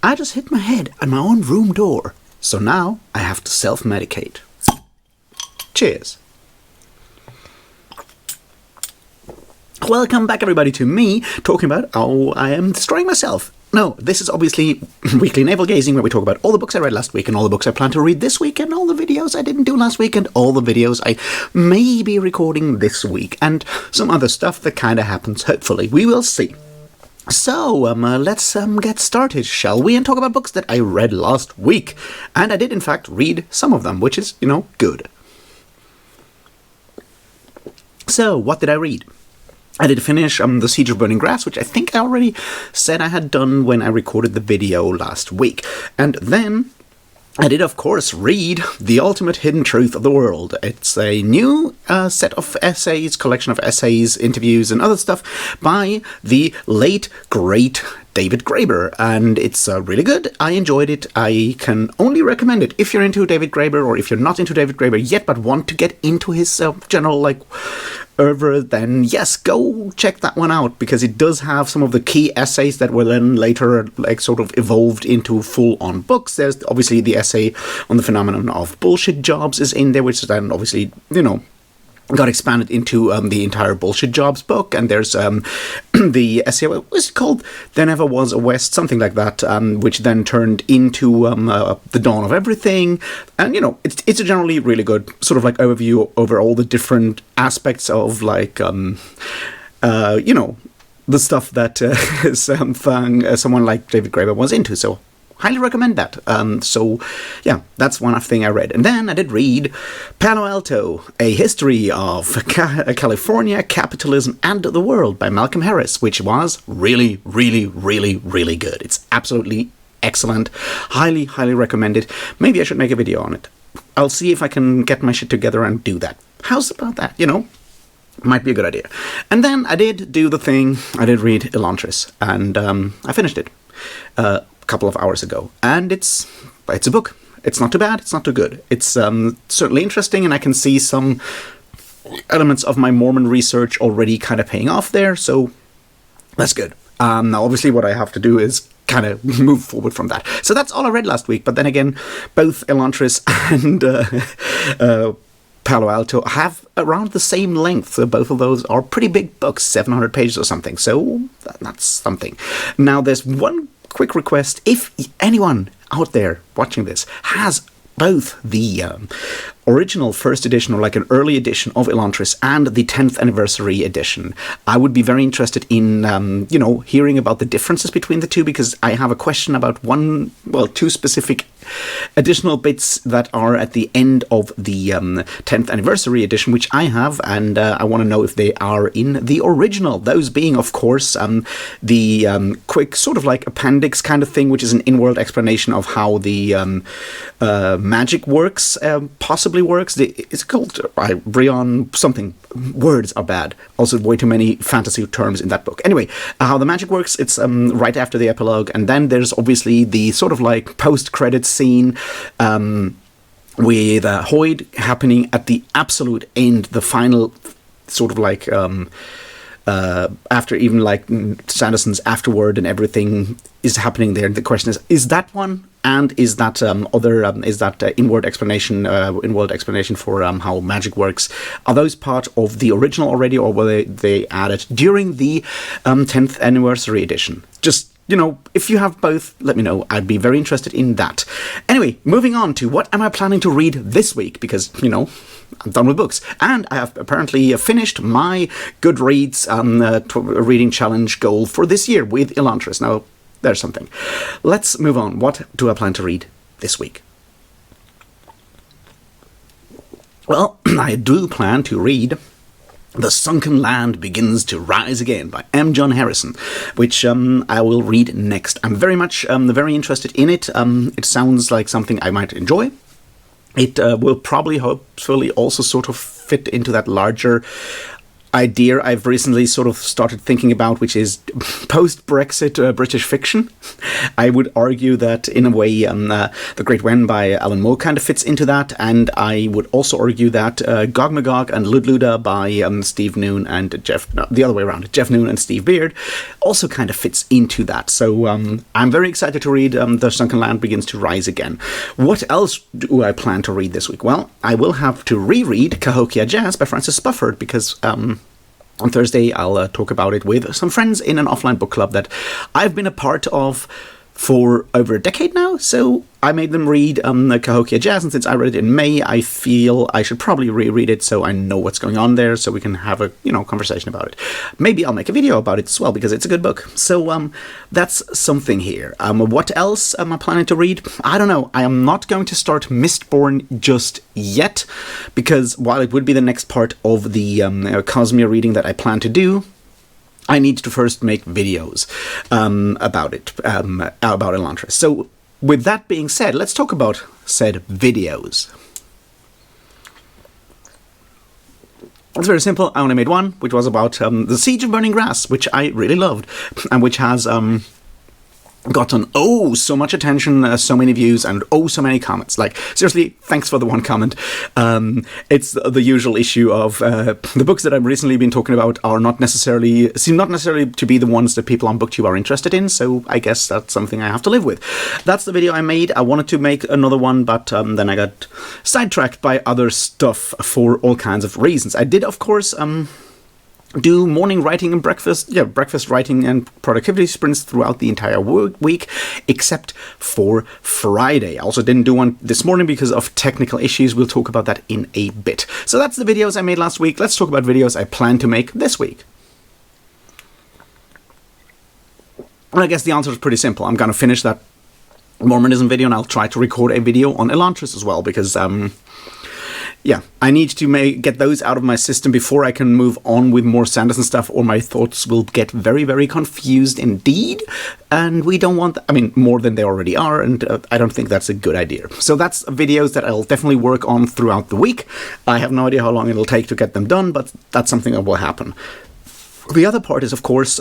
I just hit my head on my own room door. So now I have to self-medicate. Cheers. Welcome back, everybody, to me talking about how I am destroying myself. No, this is obviously Weekly Navel-Gazing, where we talk about all the books I read last week and all the books I plan to read this week and all the videos I didn't do last week and all the videos I may be recording this week and some other stuff that kind of happens, hopefully. We will see. So, let's get started, shall we? And talk about books that I read last week. And I did, in fact, read some of them, which is, good. So, what did I read? I did finish The Siege of Burning Grass, which I think I already said I had done when I recorded the video last week. And then I did, of course, read The Ultimate Hidden Truth of the World. It's a new set of essays, collection of essays, interviews, and other stuff by the late, great David Graeber, and it's really good. I enjoyed it. I can only recommend it if you're into David Graeber, or if you're not into David Graeber yet but want to get into his general, oeuvre, then yes, go check that one out, because it does have some of the key essays that were then later sort of evolved into full-on books. There's obviously the essay on the phenomenon of bullshit jobs is in there, which is then obviously, got expanded into the entire Bullshit Jobs book, and there's the essay, what was it called? There Never Was a West, something like that, which then turned into The Dawn of Everything, and it's a generally really good sort of overview over all the different aspects of the stuff that someone like David Graeber was into, so highly recommend that. So, yeah, that's one thing I read. And then I did read Palo Alto, A History of California, Capitalism, and the World by Malcolm Harris, which was really, really, really, really good. It's absolutely excellent. Highly, highly recommended. Maybe I should make a video on it. I'll see if I can get my shit together and do that. How's about that, Might be a good idea. And then I did do the thing. I did read Elantris, and I finished it couple of hours ago, and it's a book. It's not too bad, it's not too good. It's certainly interesting, and I can see some elements of my Mormon research already kind of paying off there, so that's good. Now obviously what I have to do is kind of move forward from that. So that's all I read last week, but then again, both Elantris and Palo Alto have around the same length, so both of those are pretty big books, 700 pages or something, so that's something. Now there's one quick request: if anyone out there watching this has both the original first edition, or an early edition of Elantris, and the 10th anniversary edition, I would be very interested in hearing about the differences between the two, because I have a question about two specific additional bits that are at the end of the 10th anniversary edition, which I have, and I want to know if they are in the original. Those being, of course, the quick sort of appendix kind of thing, which is an in-world explanation of how the magic works, possibly works. It's called Brion something. Words are bad. Also, way too many fantasy terms in that book. Anyway, how the magic works, it's right after the epilogue, and then there's obviously the sort of post-credits scene with Hoyd happening at the absolute end, the final sort of after even Sanderson's afterward and everything is happening there. The question is that one, and is that inward explanation, in-world explanation for how magic works, are those part of the original already, or were they added during the 10th anniversary edition? Just, if you have both, let me know. I'd be very interested in that. Anyway, moving on to what am I planning to read this week, because, I'm done with books. And I have apparently finished my Goodreads reading challenge goal for this year with Elantris. Now, there's something. Let's move on. What do I plan to read this week? Well, I do plan to read The Sunken Land Begins to Rise Again by M. John Harrison, which I will read next. I'm very much very interested in it. It sounds like something I might enjoy. It will probably, hopefully, also sort of fit into that larger idea I've recently sort of started thinking about, which is post-Brexit British fiction. I would argue that in a way The Great When by Alan Moore kind of fits into that, and I would also argue that Gog Magog and Ludluda by Steve Noon and the other way around, Jeff Noon and Steve Beard also kind of fits into that. So I'm very excited to read The Sunken Land Begins to Rise Again. What else do I plan to read this week? Well, I will have to reread Cahokia Jazz by Francis Spufford, because on Thursday, I'll talk about it with some friends in an offline book club that I've been a part of for over a decade now. So I made them read Cahokia Jazz, and since I read it in May, I feel I should probably reread it so I know what's going on there, so we can have a conversation about it. Maybe I'll make a video about it as well, because it's a good book. So that's something here. What else am I planning to read? I don't know. I am not going to start Mistborn just yet, because while it would be the next part of the Cosmere reading that I plan to do, I need to first make videos about it, about Elantris. So with that being said, let's talk about said videos. It's very simple. I only made one, which was about the Siege of Burning Grass, which I really loved, and which has gotten so much attention, so many views, and so many comments. Like, seriously, thanks for the one comment. It's the usual issue of the books that I've recently been talking about seem not necessarily to be the ones that people on BookTube are interested in, so I guess that's something I have to live with. That's the video I made. I wanted to make another one, but then I got sidetracked by other stuff for all kinds of reasons. I did, of course, do morning writing and breakfast writing and productivity sprints throughout the entire week, except for Friday. I also didn't do one this morning because of technical issues. We'll talk about that in a bit. So that's the videos I made last week. Let's talk about videos I plan to make this week. And I guess the answer is pretty simple. I'm going to finish that Mormonism video, and I'll try to record a video on Elantris as well, because I need to get those out of my system before I can move on with more Sanderson stuff, or my thoughts will get very, very confused indeed. And we don't want more than they already are, and I don't think that's a good idea. So that's videos that I'll definitely work on throughout the week. I have no idea how long it'll take to get them done, but that's something that will happen. The other part is, of course,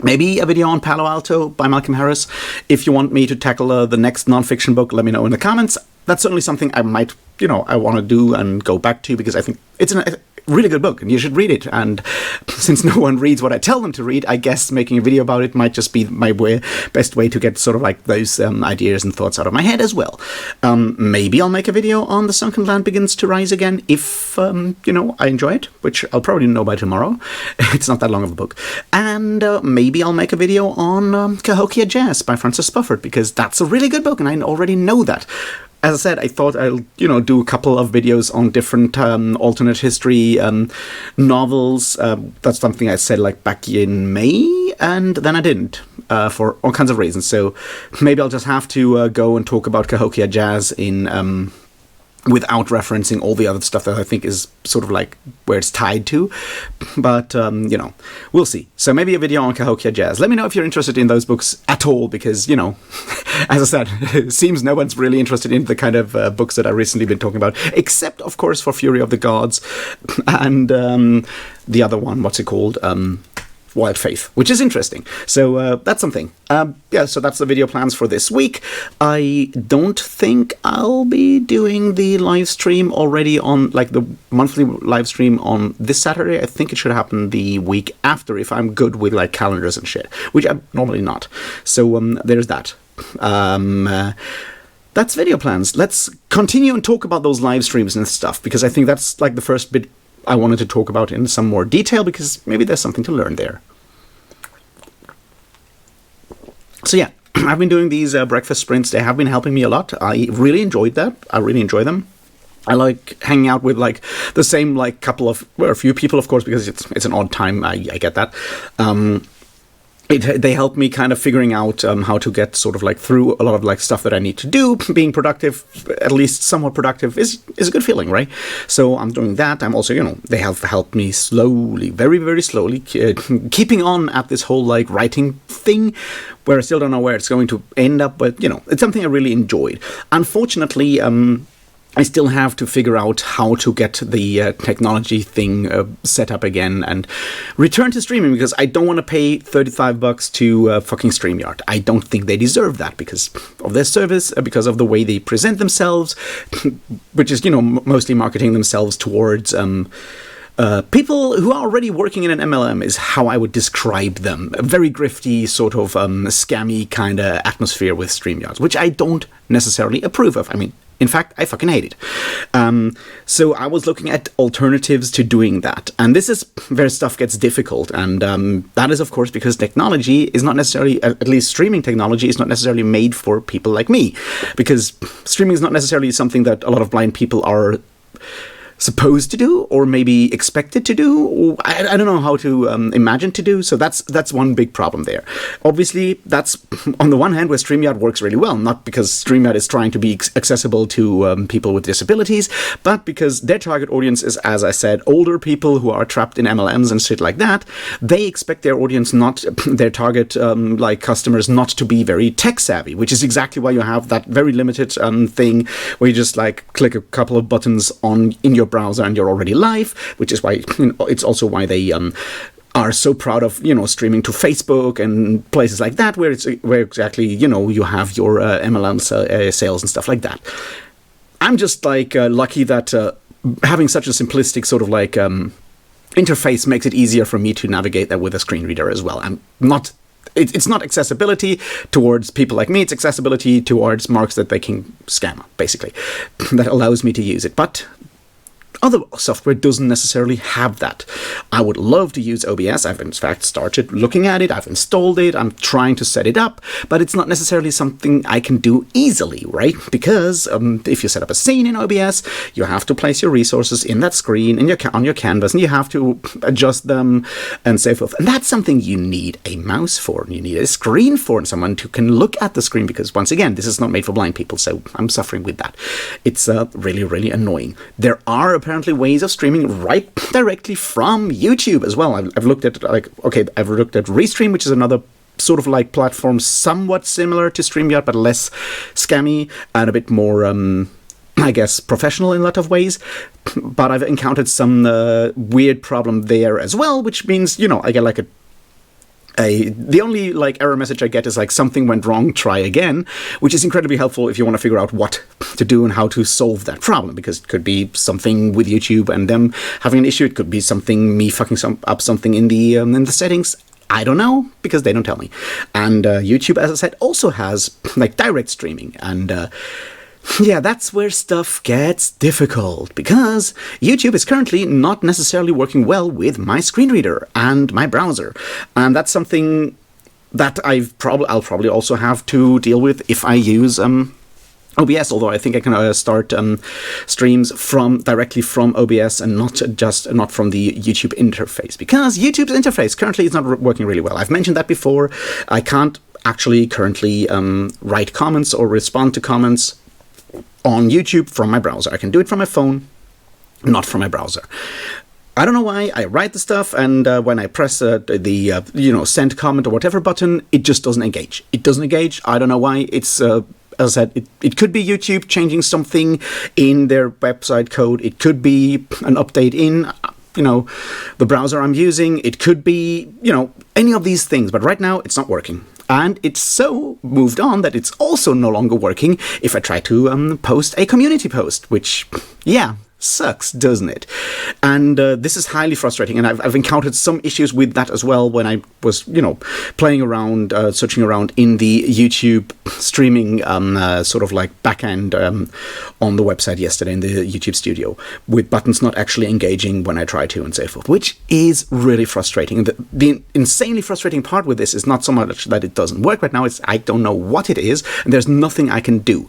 maybe a video on Palo Alto by Malcolm Harris. If you want me to tackle the next nonfiction book, let me know in the comments. That's certainly something I might, I want to do and go back to, because I think it's a really good book and you should read it. And since no one reads what I tell them to read, I guess making a video about it might just be my best way to get sort of like those ideas and thoughts out of my head as well. Maybe I'll make a video on The Sunken Land Begins to Rise Again if, I enjoy it, which I'll probably know by tomorrow. It's not that long of a book. And maybe I'll make a video on Cahokia Jazz by Francis Spufford, because that's a really good book and I already know that. As I said, I thought I'll, do a couple of videos on different alternate history novels. That's something I said back in May, and then I didn't for all kinds of reasons. So maybe I'll just have to go and talk about Cahokia Jazz in without referencing all the other stuff that I think is sort of like where it's tied to. But, we'll see. So maybe a video on Cahokia Jazz. Let me know if you're interested in those books at all, because, as I said, it seems no one's really interested in the kind of books that I've recently been talking about, except, of course, for Fury of the Gods and the other one, what's it called? Wild Faith, which is interesting. So that's something. So that's the video plans for this week. I don't think I'll be doing the live stream already on, the monthly live stream on this Saturday. I think it should happen the week after if I'm good with, calendars and shit, which I'm normally not. So there's that. That's video plans. Let's continue and talk about those live streams and stuff, because I think that's, the first bit I wanted to talk about in some more detail, because maybe there's something to learn there. So yeah, I've been doing these breakfast sprints. They have been helping me a lot. I really enjoyed that. I really enjoy them. I like hanging out with the same a few people, of course, because it's an odd time. I get that. They help me kind of figuring out how to get sort of through a lot of stuff that I need to do. Being productive, at least somewhat productive, is a good feeling, right? So I'm doing that. I'm also, they have helped me slowly, very, very slowly, keeping on at this whole writing thing, where I still don't know where it's going to end up, but it's something I really enjoyed. Unfortunately, I still have to figure out how to get the technology thing set up again and return to streaming, because I don't want to pay $35 to fucking StreamYard. I don't think they deserve that because of their service, because of the way they present themselves, which is, mostly marketing themselves towards people who are already working in an MLM is how I would describe them. A very grifty, sort of scammy kind of atmosphere with StreamYards, which I don't necessarily approve of. I mean, in fact, I fucking hate it. So I was looking at alternatives to doing that. And this is where stuff gets difficult. And that is, of course, because technology is not necessarily, at least streaming technology, is not necessarily made for people like me. Because streaming is not necessarily something that a lot of blind people are supposed to do, or maybe expected to do. I don't know how to imagine to do. So that's one big problem there. Obviously, that's on the one hand where StreamYard works really well, not because StreamYard is trying to be accessible to people with disabilities, but because their target audience is, as I said, older people who are trapped in MLMs and shit like that. They expect their audience, not their target customers, not to be very tech savvy, which is exactly why you have that very limited thing where you just click a couple of buttons in your browser and you're already live, which is why it's also why they are so proud of streaming to Facebook and places like that, where exactly you have your MLM sales and stuff like that. I'm just lucky that having such a simplistic sort of interface makes it easier for me to navigate that with a screen reader as well. It's not accessibility towards people like me, it's accessibility towards marks that they can scam, basically, that allows me to use it. But other software doesn't necessarily have that. I would love to use OBS. I've in fact started looking at it. I've installed it. I'm trying to set it up, but it's not necessarily something I can do easily, right? Because if you set up a scene in OBS, you have to place your resources in that screen on your canvas, and you have to adjust them and so forth. And that's something you need a mouse for, and you need a screen for, and someone who can look at the screen, because once again, this is not made for blind people, so I'm suffering with that. It's really, really annoying. There are apparently ways of streaming right directly from YouTube as well. I've looked at I've looked at Restream, which is another sort of platform somewhat similar to StreamYard, but less scammy and a bit more I guess professional in a lot of ways. But I've encountered some weird problem there as well, which means I get the only error message I get is something went wrong, try again, which is incredibly helpful if you want to figure out what to do and how to solve that problem, because it could be something with YouTube and them having an issue. It could be something me fucking up something in the settings. I don't know, because they don't tell me. And YouTube, as I said, also has direct streaming, and yeah, that's where stuff gets difficult, because YouTube is currently not necessarily working well with my screen reader and my browser. And that's something that I'll probably also have to deal with if I use OBS, although I think I can start streams directly from OBS and not from the YouTube interface, because YouTube's interface currently is not working really well. I've mentioned that before. I can't actually currently write comments or respond to comments on YouTube from my browser. I can do it from my phone, not from my browser. I don't know why. I write the stuff, and when I press the send comment or whatever button, it just doesn't engage. It doesn't engage. I don't know why. It's as I said, it could be YouTube changing something in their website code. It could be an update in the browser I'm using. It could be any of these things. But right now, it's not working. And it's so moved on that it's also no longer working if I try to post a community post, which, yeah, sucks, doesn't it? And this is highly frustrating, and I've encountered some issues with that as well when I was, playing around, searching around in the YouTube streaming sort of backend on the website yesterday in the YouTube studio, with buttons not actually engaging when I try to and so forth, which is really frustrating. And the insanely frustrating part with this is not so much that it doesn't work right now, it's I don't know what it is, and there's nothing I can do.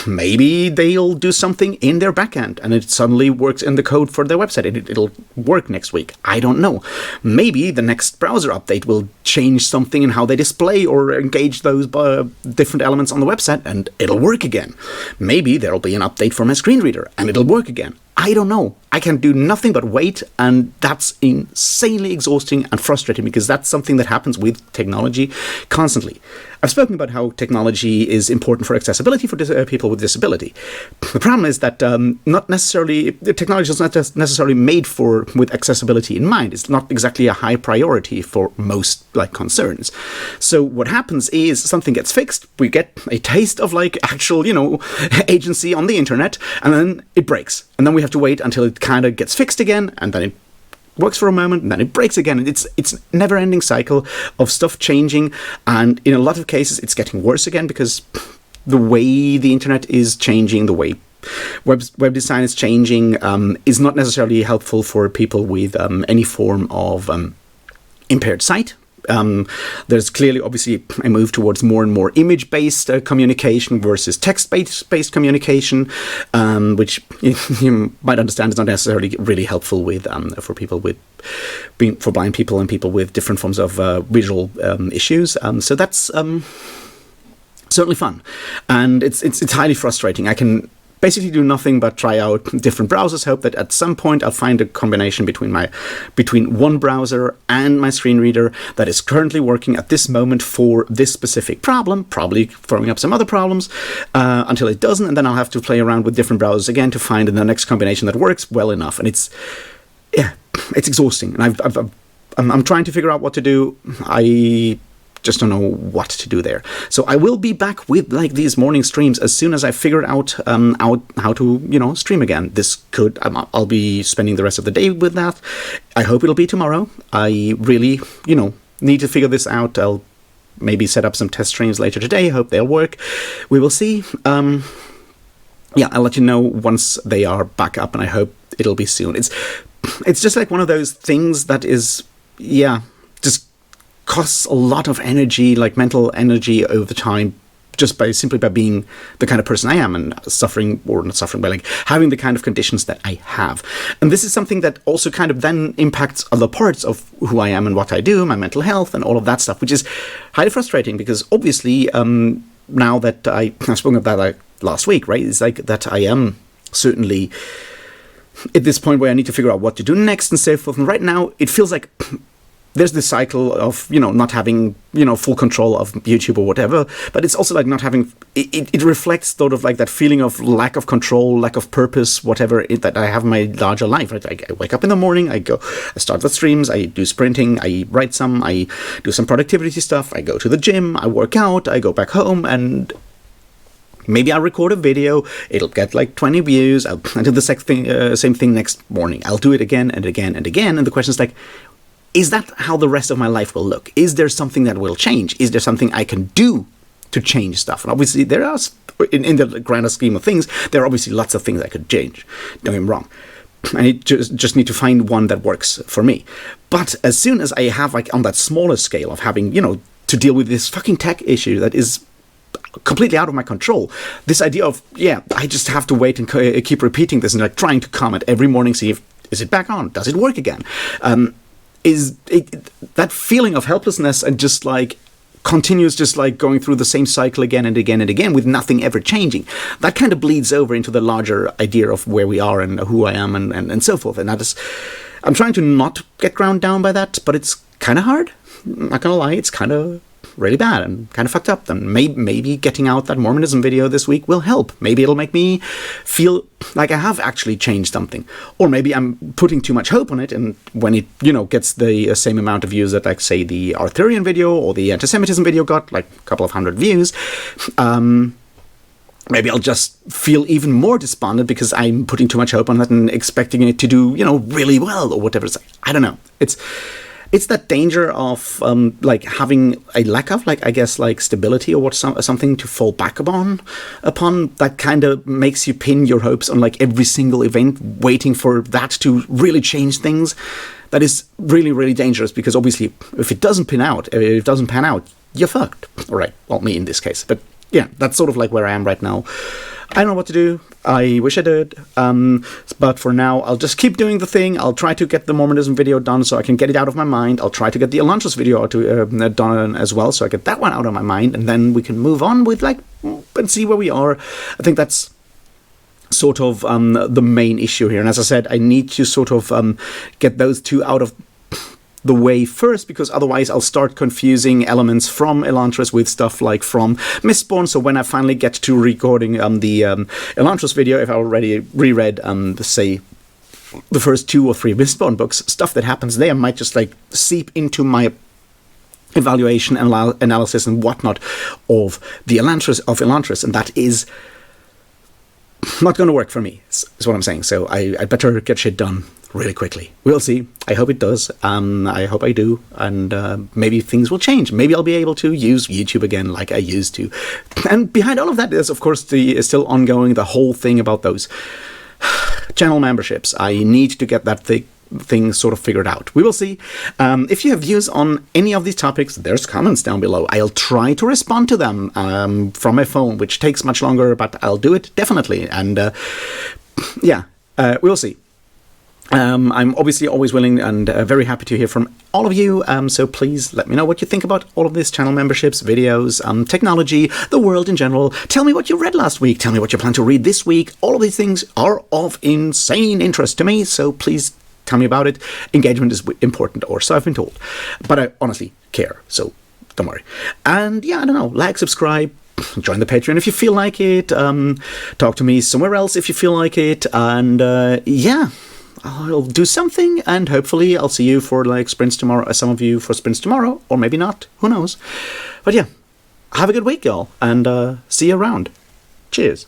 Maybe they'll do something in their backend and it suddenly works in the code for their website. It'll work next week. I don't know. Maybe the next browser update will change something in how they display or engage those different elements on the website, and it'll work again. Maybe there'll be an update for my screen reader and it'll work again. I don't know. I can do nothing but wait, and that's insanely exhausting and frustrating because that's something that happens with technology constantly. I've spoken about how technology is important for accessibility for people with disability. The problem is that not necessarily the technology is not necessarily made with accessibility in mind. It's not exactly a high priority for most concerns. So what happens is something gets fixed, we get a taste of actual agency on the internet, and then it breaks, and then we have to wait until it kind of gets fixed again, and then it works for a moment, and then it breaks again. And it's a never-ending cycle of stuff changing, and in a lot of cases it's getting worse again because the way the internet is changing, the way web design is changing, is not necessarily helpful for people with any form of impaired sight. There's clearly, obviously, a move towards more and more image-based communication versus text-based communication, which you might understand is not necessarily really helpful for people for blind people and people with different forms of visual issues. So that's certainly fun, and it's highly frustrating. I can basically do nothing but try out different browsers, hope that at some point I'll find a combination between one browser and my screen reader that is currently working at this moment for this specific problem, probably throwing up some other problems until it doesn't, and then I'll have to play around with different browsers again to find the next combination that works well enough. And it's exhausting, and I'm trying to figure out what to do. I just don't know what to do there. So I will be back with these morning streams as soon as I figure out how to stream again. I'll be spending the rest of the day with that. I hope it'll be tomorrow. I really need to figure this out. I'll maybe set up some test streams later today. Hope they'll work. We will see. I'll let you know once they are back up, and I hope it'll be soon. It's just one of those things that is just costs a lot of energy, mental energy over time, just simply by being the kind of person I am and suffering, or not suffering, but having the kind of conditions that I have. And this is something that also kind of then impacts other parts of who I am and what I do, my mental health and all of that stuff, which is highly frustrating because obviously now that I spoke of that last week, right, it's that I am certainly at this point where I need to figure out what to do next and so forth. And right now it feels like there's this cycle of, not having, full control of YouTube or whatever, but it's also not having, it reflects sort of that feeling of lack of control, lack of purpose, whatever that I have in my larger life, right? I wake up in the morning, I start the streams, I do sprinting, I write some, I do some productivity stuff, I go to the gym, I work out, I go back home, and maybe I'll record a video, it'll get 20 views, I'll do the same thing next morning, I'll do it again and again and again, and the question is is that how the rest of my life will look? Is there something that will change? Is there something I can do to change stuff? And obviously there are, in the grander scheme of things, there are obviously lots of things I could change. Don't get me wrong. I just need to find one that works for me. But as soon as I have on that smaller scale of having, to deal with this fucking tech issue that is completely out of my control, this idea of, I just have to wait and keep repeating this and trying to comment every morning, see is it back on? Does it work again? That feeling of helplessness and just continues just going through the same cycle again and again and again with nothing ever changing, that kind of bleeds over into the larger idea of where we are and who I am and so forth. And I'm trying to not get ground down by that, but it's kind of hard. I'm not gonna lie, it's kind of really bad and kind of fucked up. And maybe getting out that Mormonism video this week will help. Maybe it'll make me feel like I have actually changed something. Or maybe I'm putting too much hope on it, and when it, gets the same amount of views that, say, the Arthurian video or the anti-Semitism video got, a couple of hundred views, maybe I'll just feel even more despondent because I'm putting too much hope on it and expecting it to do, really well or whatever. I don't know. It's that danger of having a lack of stability or something to fall back upon that kind of makes you pin your hopes on every single event, waiting for that to really change things. That is really, really dangerous because obviously if it doesn't pan out, you're fucked. All right, well, me in this case, but yeah, that's sort of where I am right now. I don't know what to do. I wish I did. But for now, I'll just keep doing the thing. I'll try to get the Mormonism video done so I can get it out of my mind. I'll try to get the Elantris video done as well so I get that one out of my mind. And then we can move on with and see where we are. I think that's sort of the main issue here. And as I said, I need to sort of get those two out of the way first, because otherwise I'll start confusing elements from Elantris with stuff like from Mistborn. So when I finally get to recording the Elantris video, if I already reread, say, the first 2 or 3 Mistborn books, stuff that happens there might just like seep into my evaluation and analysis and whatnot of the Elantris, and that is not going to work for me, is what I'm saying. So I better get shit done really quickly. We'll see. I hope it does. I hope I do. And maybe things will change. Maybe I'll be able to use YouTube again like I used to. And behind all of that is, of course, still ongoing the whole thing about those channel memberships. I need to get that thing sort of figured out. We will see. If you have views on any of these topics, there's comments down below. I'll try to respond to them from my phone, which takes much longer, but I'll do it definitely. And yeah, we'll see. I'm obviously always willing and very happy to hear from all of you, so please let me know what you think about all of this: channel memberships, videos, technology, the world in general. Tell me what you read last week, tell me what you plan to read this week. All of these things are of insane interest to me, so please tell me about it. Engagement is important, or so I've been told, but I honestly care, so don't worry. And yeah, I don't know, like, subscribe, join the Patreon if you feel like it, talk to me somewhere else if you feel like it, and yeah, I'll do something, and hopefully I'll see you for like sprints tomorrow, some of you for sprints tomorrow, or maybe not, who knows. But yeah, have a good week, y'all, and see you around. Cheers.